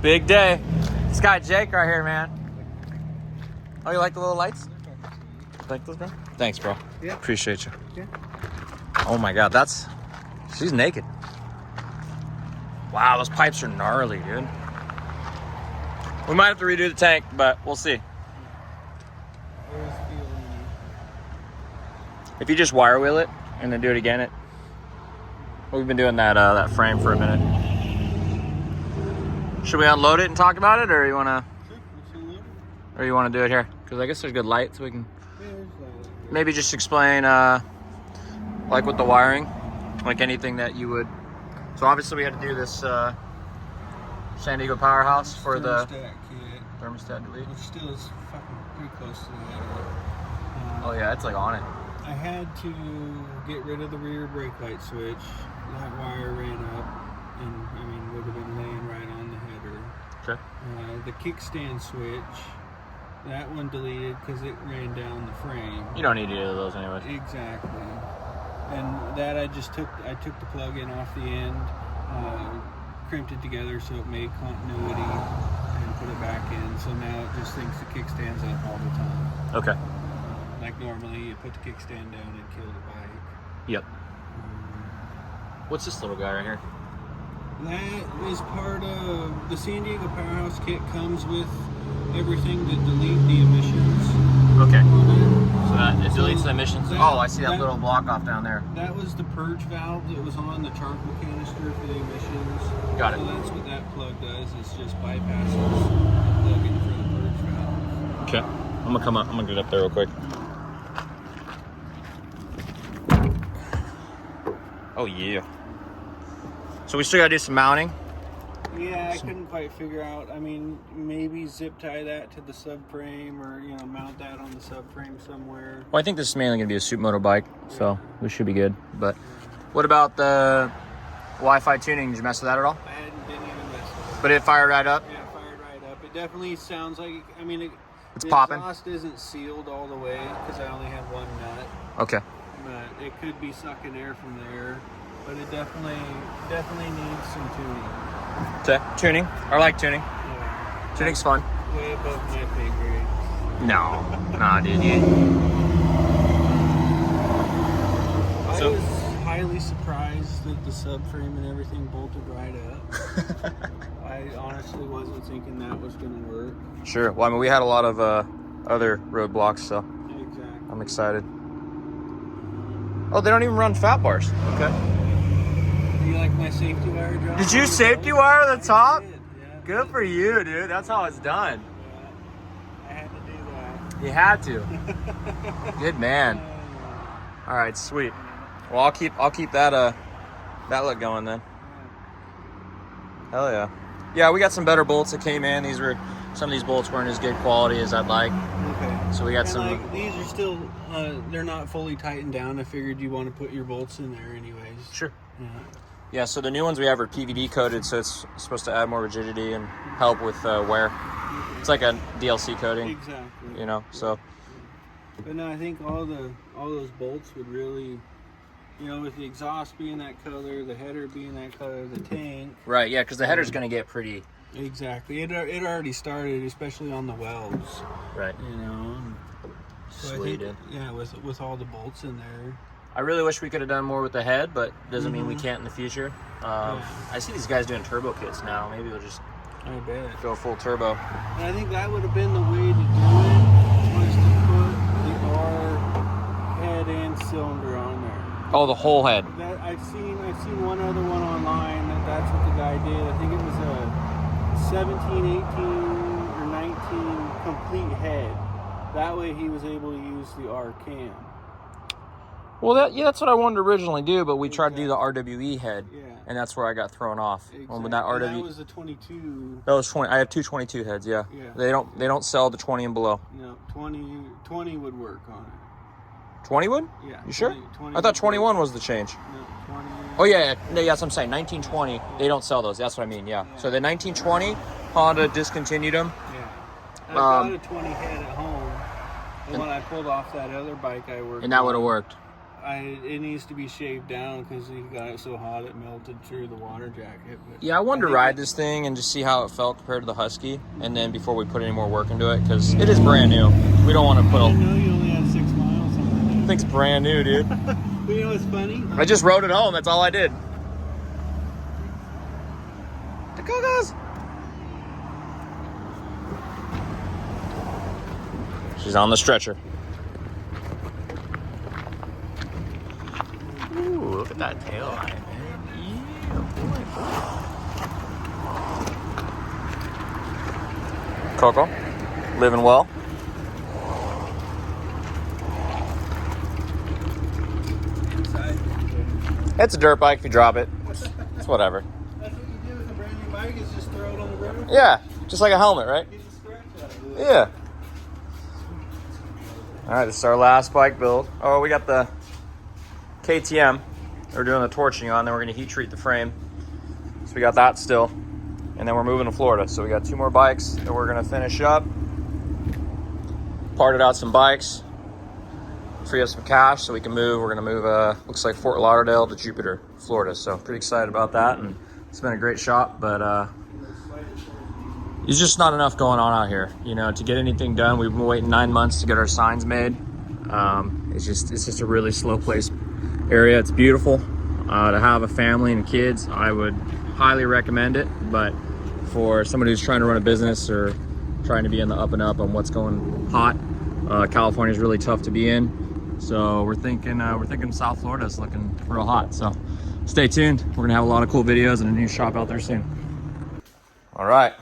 Big day. This guy Jake right here, man. Oh, you like the little lights? Like those, bro? Thanks, bro. Yeah. Appreciate you. Yeah. Oh my God, she's naked. Wow, those pipes are gnarly, dude. We might have to redo the tank, but we'll see. If you just wire wheel it and then do it again, we've been doing that frame for a minute. Should we unload it and talk about it, or you wanna? Sure, let's unload it. Or you wanna do it here? Because I guess there's good light, so we can maybe just explain, like with the wiring, like anything that you would. So obviously we had to do this San Diego powerhouse for the thermostat delete. Which still is fucking pretty close to that. Oh yeah, it's like on it. I had to get rid of the rear brake light switch. That wire ran up and, I mean, would have been laying right on the header. Okay. The kickstand switch, that one deleted because it ran down the frame. You don't need either of those anyways. Exactly. And that I took the plug in off the end, crimped it together so it made continuity, and put it back in. So now it just thinks the kickstand's up all the time. Okay. Like normally you put the kickstand down and kill the bike. Yep. What's this little guy right here? That is part of the San Diego Powerhouse kit. Comes with everything to delete the emissions. Okay. On So it deletes the emissions. Oh, I see that little block off down there. That was the purge valve that was on the charcoal canister for the emissions. Got it. So that's what that plug does. It's just bypasses the plug-in for the purge valve. Okay. I'm gonna come up. I'm gonna get up there real quick. Oh yeah. So we still gotta do some mounting. Yeah, I couldn't quite figure out. I mean, maybe zip tie that to the subframe, or mount that on the subframe somewhere. Well, I think this is mainly gonna be a Supermoto bike, so we should be good. But what about the Wi-Fi tuning? Did you mess with that at all? Didn't even mess with it. But it fired right up. Yeah, it fired right up. It definitely sounds like. I mean, It's the popping. exhaust isn't sealed all the way because I only have one nut. Okay. But it could be sucking air from there. But it definitely needs some tuning. Okay. Tuning. I like tuning. Yeah. Tuning's fun. Way above my pay grade. No. Nah, dude. I was highly surprised that the subframe and everything bolted right up. I honestly wasn't thinking that was going to work. Sure. Well, I mean, we had a lot of other roadblocks, so Exactly. I'm excited. Oh, they don't even run fat bars. Okay. Do you like my safety wire job? Did you safety wire the top? I did, yeah. Good for you, dude. That's how it's done. Yeah. I had to do that. You had to. Good man. All right, sweet. Well, I'll keep that that look going then. Hell yeah. Yeah, we got some better bolts that came in. Some of these bolts weren't as good quality as I'd like. Okay. So we got And some. like, these are still, they're not fully tightened down. I figured you want to put your bolts in there anyways. Sure. Yeah. Yeah, so the new ones we have are PVD coated, so it's supposed to add more rigidity and help with wear. It's like a DLC coating. Exactly. So. But no, I think all those bolts would really, with the exhaust being that color, the header being that color, the tank. Right, yeah, because the header's going to get pretty. Exactly. It already started, especially on the welds. Right. So Sweet, I think, dude. yeah, with all the bolts in there. I really wish we could have done more with the head, but doesn't mean we can't in the future. I see these guys doing turbo kits now. Maybe we'll just I bet. go full turbo. And I think that would have been the way to do it, was to put the R head and cylinder on there. Oh, the whole head. That I've seen one other one online that's what the guy did. I think it was a 17, 18, or 19 complete head. That way he was able to use the R cam. Well, that's what I wanted to originally do, but we tried to do the RWE head, and that's where I got thrown off. Exactly. When that That was a 22. That was 20. I have two 22 heads. Yeah. They don't sell the 20 and below. No, 20 would work on it. 20 would? Yeah. You sure? 20 I thought 21 was the change. No, 20. Oh yeah, that's what I'm saying. 1920. They don't sell those. That's what I mean. Yeah. So the 1920, Honda discontinued them. Yeah. I got a 20 head at home, and when I pulled off that other bike I worked, and that would have worked. It needs to be shaved down because he got it so hot it melted through the water jacket. But Yeah, I wanted to ride this thing and just see how it felt compared to the Husky, and then before we put any more work into it, because it is brand new. We don't want to put. I didn't know you only had 6 miles. I think it's brand new, dude. But you know what's funny? I just rode it home. That's all I did. The Go-Go's. She's on the stretcher. Ooh, look at that tail line, man. Yeah, boy. Coco, living well. It's a dirt bike if you drop it. It's whatever. That's what you do with a brand new bike, is just throw it on the road? Yeah, just like a helmet, right? Get the scratch out of it. Yeah. All right, this is our last bike build. Oh, we got the KTM. We're doing the torching on, then we're gonna heat treat the frame. So we got that still. And then we're moving to Florida. So we got 2 more bikes that we're gonna finish up. Parted out some bikes. Free up some cash so we can move. We're gonna move, looks like Fort Lauderdale to Jupiter, Florida. So pretty excited about that. And it's been a great shop, but there's just not enough going on out here, you know, to get anything done. We've been waiting 9 months to get our signs made. It's just a really slow place area. It's beautiful. To have a family and kids, I would highly recommend it. But for somebody who's trying to run a business or trying to be in the up and up on what's going hot, California is really tough to be in. So we're thinking South Florida is looking real hot. So stay tuned. We're gonna have a lot of cool videos and a new shop out there soon. All right.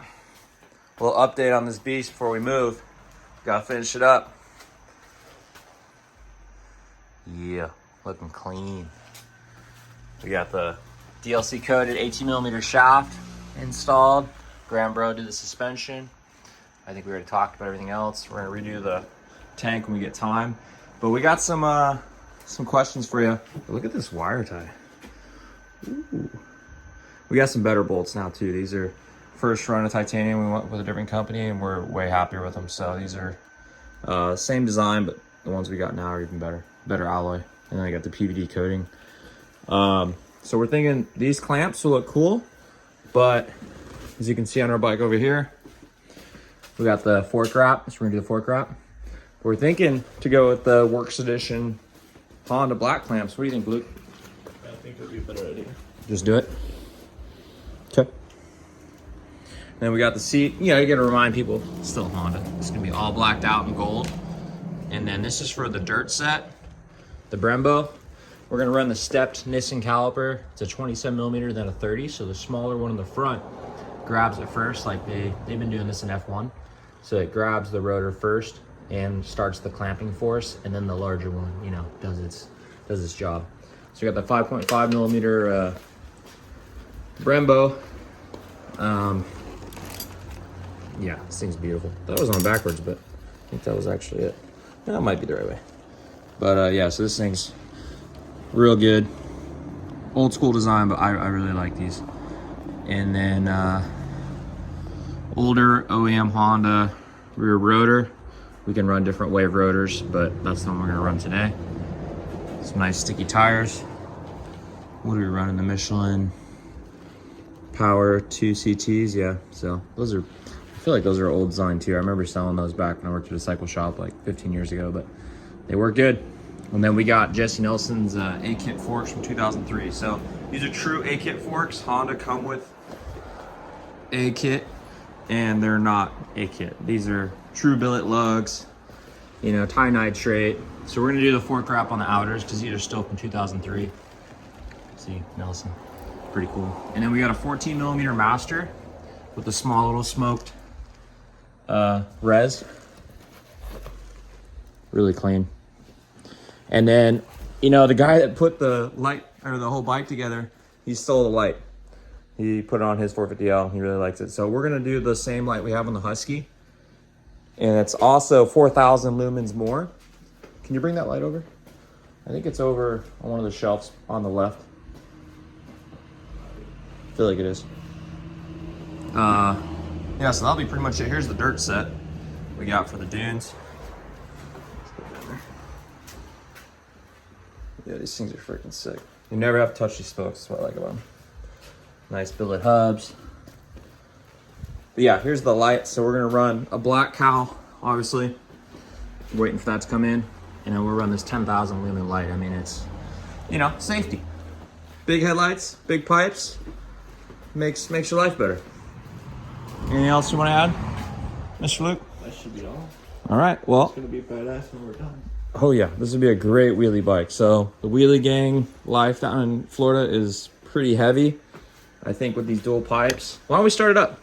A little update on this beast before we move. Gotta finish it up. Yeah, looking clean. We got the DLC coated 18mm shaft installed. Graham Bro did the suspension. I think we already talked about everything else. We're gonna redo the tank when we get time. But we got some questions for you. Look at this wire tie. Ooh. We got some better bolts now too. These are first run of titanium. We went with a different company and we're way happier with them. So these are same design, but the ones we got now are even better. Better alloy. And then I got the PVD coating. So we're thinking these clamps will look cool, but as you can see on our bike over here, we got the fork wrap. So we're gonna do the fork wrap. We're thinking to go with the Works Edition Honda black clamps. What do you think, Luke? I think it would be a better idea. Just do it. Okay. Then we got the seat. You know, you gotta remind people, it's still Honda. It's gonna be all blacked out in gold. And then this is for the dirt set, the Brembo. We're gonna run the stepped Nissan caliper. It's a 27mm, then a 30. So the smaller one in the front grabs it first, like they've been doing this in F1. So it grabs the rotor first and starts the clamping force, and then the larger one, you know, does its job. So we got the 5.5mm Brembo. Yeah, this thing's beautiful. That was on backwards, but I think that was actually it. That might be the right way. But yeah, so this thing's real good. Old school design, but I really like these. And then older OEM Honda rear rotor. We can run different wave rotors, but that's the one we're gonna run today. Some nice sticky tires. What are we running? The Michelin Power 2 CTs, yeah. So those are, I feel like those are old design too. I remember selling those back when I worked at a cycle shop like 15 years ago, but they work good. And then we got Jesse Nelson's A-Kit forks from 2003. So these are true A-Kit forks. Honda come with A-Kit, and they're not A-Kit. These are true billet lugs, you know, tie nitrate. So we're gonna do the fork wrap on the outers because these are still from 2003. See, Nelson, pretty cool. And then we got a 14mm master with a small little smoked res. Really clean. And then, you know, the guy that put the light or the whole bike together, he stole the light. He put it on his 450L. He really likes it. So we're gonna do the same light we have on the Husky. And it's also 4,000 lumens more. Can you bring that light over? I think it's over on one of the shelves on the left. I feel like it is. Yeah, so that'll be pretty much it. Here's the dirt set we got for the dunes. Yeah, these things are freaking sick. You never have to touch these spokes. That's what I like about them. Nice billet hubs. But yeah, here's the light. So we're gonna run a black cowl, obviously. Waiting for that to come in. And then we'll run this 10,000 lumen light. I mean, it's, you know, safety. Big headlights, big pipes. Makes your life better. Anything else you want to add, Mr. Luke? That should be all. All right, well. It's gonna be badass when we're done. Oh yeah, this would be a great wheelie bike. So the wheelie gang life down in Florida is pretty heavy. I think with these dual pipes. Why don't we start it up?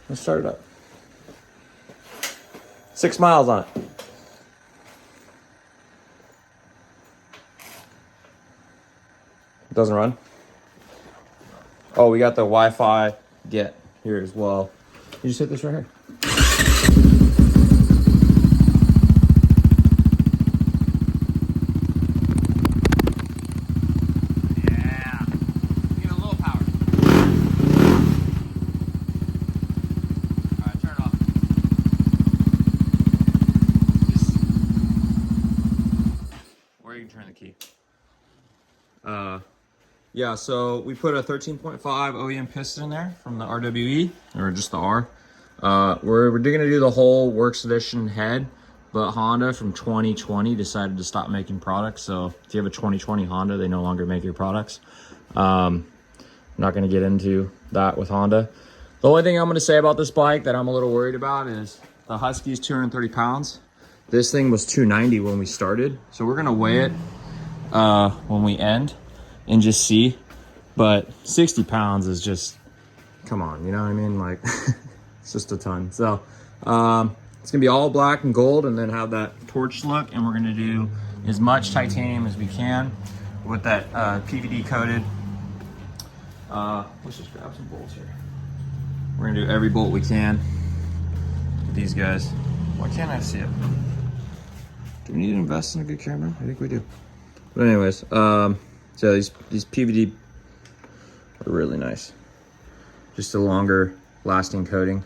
Let's start it up. 6 miles on it. Doesn't run. Oh, we got the Wi-Fi get here as well. You just hit this right here. Yeah. Give it a little power. All right, turn it off. Or you can turn the key. Yeah, so we put a 13.5 OEM piston in there from the RWE, or just the R. We're going to do the whole Works Edition head, but Honda from 2020 decided to stop making products. So if you have a 2020 Honda, they no longer make your products. I'm not going to get into that with Honda. The only thing I'm going to say about this bike that I'm a little worried about is the Husky is 230 pounds. This thing was 290 when we started. So we're going to weigh it when we end and just see. But 60 pounds is just, come on, you know what I mean? Like, it's just a ton. So it's gonna be all black and gold and then have that torch look. And we're gonna do as much titanium as we can with that PVD coated. Let's just grab some bolts here. We're gonna do every bolt we can with these guys. Why can't I see it? Do we need to invest in a good camera? I think we do. But anyways, so these PVD are really nice. Just a longer lasting coating.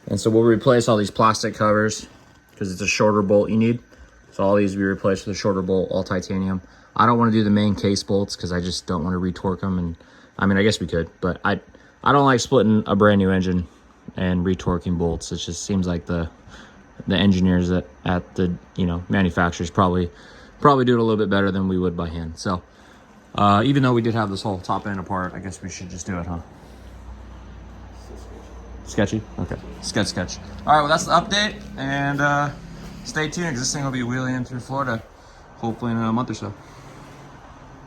And so we'll replace all these plastic covers because it's a shorter bolt you need. So all these will be replaced with a shorter bolt, all titanium. I don't want to do the main case bolts because I just don't want to retorque them. And I mean, I guess we could, but I don't like splitting a brand new engine and retorquing bolts. It just seems like the engineers at the, you know, manufacturers probably do it a little bit better than we would by hand. So even though we did have this whole top end apart, I guess we should just do it, huh? Sketchy? Okay. Sketch. All right, well, that's the update. And stay tuned because this thing will be wheeling in through Florida, hopefully in a month or so.